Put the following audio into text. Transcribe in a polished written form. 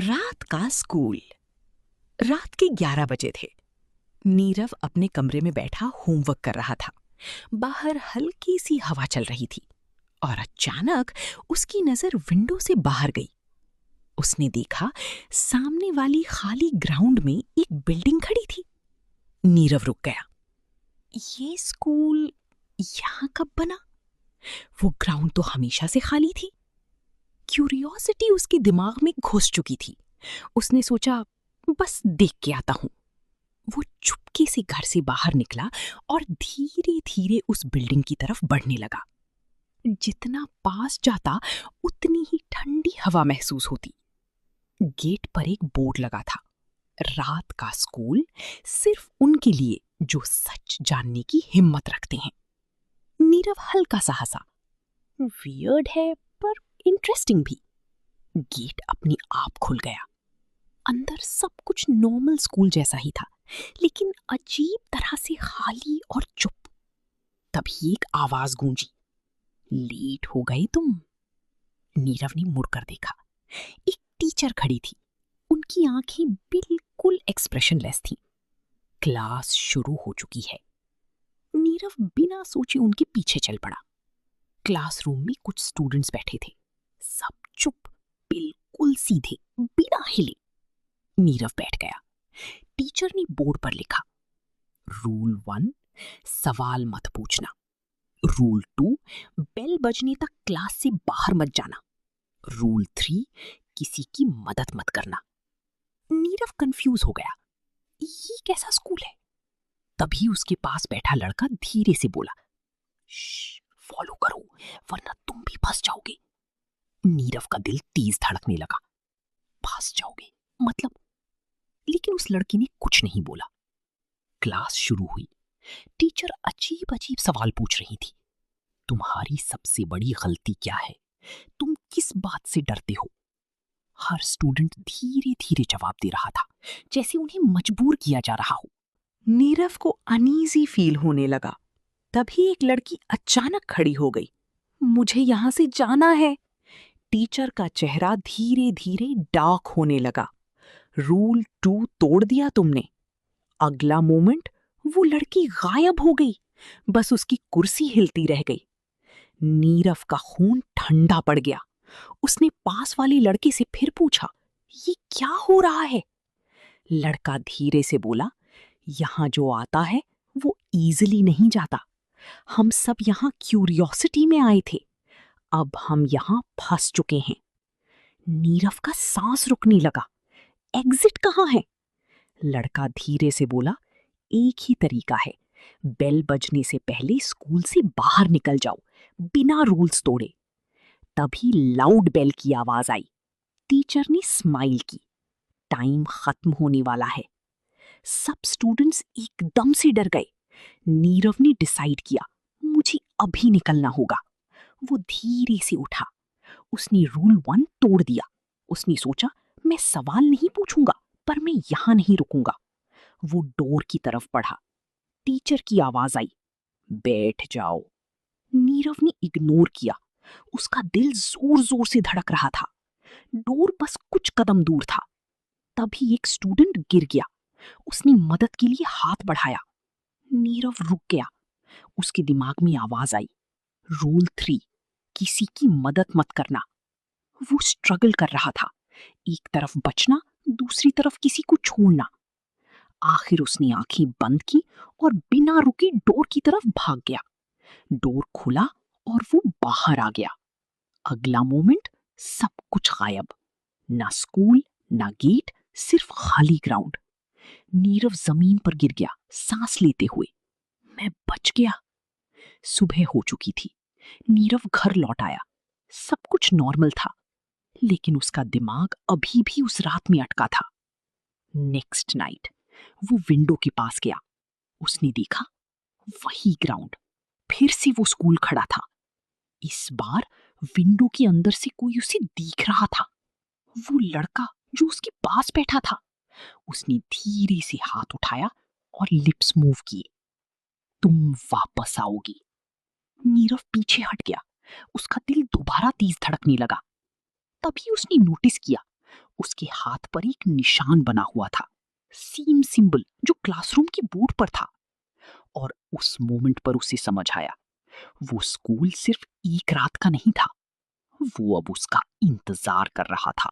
रात का स्कूल। रात के 11 बजे थे। नीरव अपने कमरे में बैठा होमवर्क कर रहा था। बाहर हल्की सी हवा चल रही थी और अचानक उसकी नजर विंडो से बाहर गई। उसने देखा सामने वाली खाली ग्राउंड में एक बिल्डिंग खड़ी थी। नीरव रुक गया। ये स्कूल यहाँ कब बना? वो ग्राउंड तो हमेशा से खाली थी। क्यूरियोसिटी उसके दिमाग में घुस चुकी थी। उसने सोचा, बस देख के आता हूं। वो चुपके से घर से बाहर निकला और धीरे धीरे उस बिल्डिंग की तरफ बढ़ने लगा। जितना पास जाता उतनी ही ठंडी हवा महसूस होती। गेट पर एक बोर्ड लगा था, रात का स्कूल, सिर्फ उनके लिए जो सच जानने की हिम्मत रखते हैं। नीरव हल्का सा हंसा। वियर्ड है पर इंटरेस्टिंग भी। गेट अपने आप खुल गया। अंदर सब कुछ नॉर्मल स्कूल जैसा ही था, लेकिन अजीब तरह से खाली और चुप। तभी एक आवाज गूंजी, लेट हो गए तुम। नीरव ने मुड़कर देखा। एक टीचर खड़ी थी। उनकी आंखें बिल्कुल एक्सप्रेशनलेस थीं। क्लास शुरू हो चुकी है। नीरव बिना सोचे उनके पीछे चल पड़ा। क्लासरूम में कुछ स्टूडेंट्स बैठे थे, सब चुप, बिल्कुल सीधे, बिना हिले। नीरव बैठ गया। टीचर ने बोर्ड पर लिखा, रूल 1, सवाल मत पूछना। रूल 2, बेल बजने तक क्लास से बाहर मत जाना। रूल 3, किसी की मदद मत करना। नीरव कंफ्यूज हो गया। ये कैसा स्कूल है? तभी उसके पास बैठा लड़का धीरे से बोला, फॉलो करो वरना तुम भी फंस जाओगे। नीरव का दिल तेज धड़कने लगा। फंस जाओगे मतलब? लेकिन उस लड़की ने कुछ नहीं बोला। क्लास शुरू हुई। टीचर अजीब अजीब सवाल पूछ रही थी। तुम्हारी सबसे बड़ी गलती क्या है? तुम किस बात से डरते हो? हर स्टूडेंट धीरे धीरे जवाब दे रहा था, जैसे उन्हें मजबूर किया जा रहा हो। नीरव को अनईजी फील होने लगा। तभी एक लड़की अचानक खड़ी हो गई। मुझे यहां से जाना है। टीचर का चेहरा धीरे धीरे डार्क होने लगा। रूल 2 तोड़ दिया तुमने। अगला मोमेंट वो लड़की गायब हो गई। बस उसकी कुर्सी हिलती रह गई। नीरव का खून ठंडा पड़ गया। उसने पास वाले लड़के से फिर पूछा, ये क्या हो रहा है? लड़का धीरे से बोला, यहां जो आता है वो इजीली नहीं जाता। हम सब यहां क्यूरियोसिटी में आए थे। अब हम यहां फंस चुके हैं। नीरव का सांस रुकने लगा। एग्जिट कहाँ है? लड़का धीरे से बोला, एक ही तरीका है। बेल बजने से पहले स्कूल से बाहर निकल जाओ, बिना रूल्स तोड़े। तभी लाउड बेल की आवाज आई। टीचर ने स्माइल की। टाइम खत्म होने वाला है। सब स्टूडेंट्स एकदम से डर गए। नीरव ने डिसाइड किया, मुझे अभी निकलना होगा। वो धीरे से उठा। उसने रूल 1 तोड़ दिया। उसने सोचा, मैं सवाल नहीं पूछूंगा, पर मैं यहां नहीं रुकूंगा। वो डोर की तरफ बढ़ा। टीचर की आवाज आई, बैठ जाओ। नीरव ने इग्नोर किया। उसका दिल जोर जोर से धड़क रहा था। डोर बस कुछ कदम दूर था। तभी एक स्टूडेंट गिर गया। उसने मदद के लिए हाथ बढ़ाया। नीरव रुक गया। उसके दिमाग में आवाज आई, रूल 3, किसी की मदद मत करना। वो स्ट्रगल कर रहा था। एक तरफ बचना, दूसरी तरफ किसी को छोड़ना। आखिर उसने आंखें बंद की और बिना रुके डोर की तरफ भाग गया। डोर खुला और वो बाहर आ गया। अगला मोमेंट सब कुछ गायब। ना स्कूल, ना गेट, सिर्फ खाली ग्राउंड। नीरव जमीन पर गिर गया, सांस लेते हुए। मैं बच गया। सुबह हो चुकी थी। नीरव घर लौट आया। सब कुछ नॉर्मल था, लेकिन उसका दिमाग अभी भी उस रात में अटका था। नेक्स्ट नाइट वो विंडो के पास गया। उसने देखा, वही ग्राउंड, फिर से वो स्कूल खड़ा था। इस बार विंडो के अंदर से कोई उसे दिख रहा था। वो लड़का जो उसके पास बैठा था। उसने धीरे से हाथ उठाया और लिप्स मूव किए। तुम वापस आओगी। नीरव पीछे हट गया। उसका दिल दोबारा तेज धड़कने लगा। तभी उसने नोटिस किया, उसके हाथ पर एक निशान बना हुआ था, सेम सिंबल जो क्लासरूम की बोर्ड पर था। और उस मोमेंट पर उसे समझ आया, वो स्कूल सिर्फ एक रात का नहीं था, वो अब उसका इंतजार कर रहा था।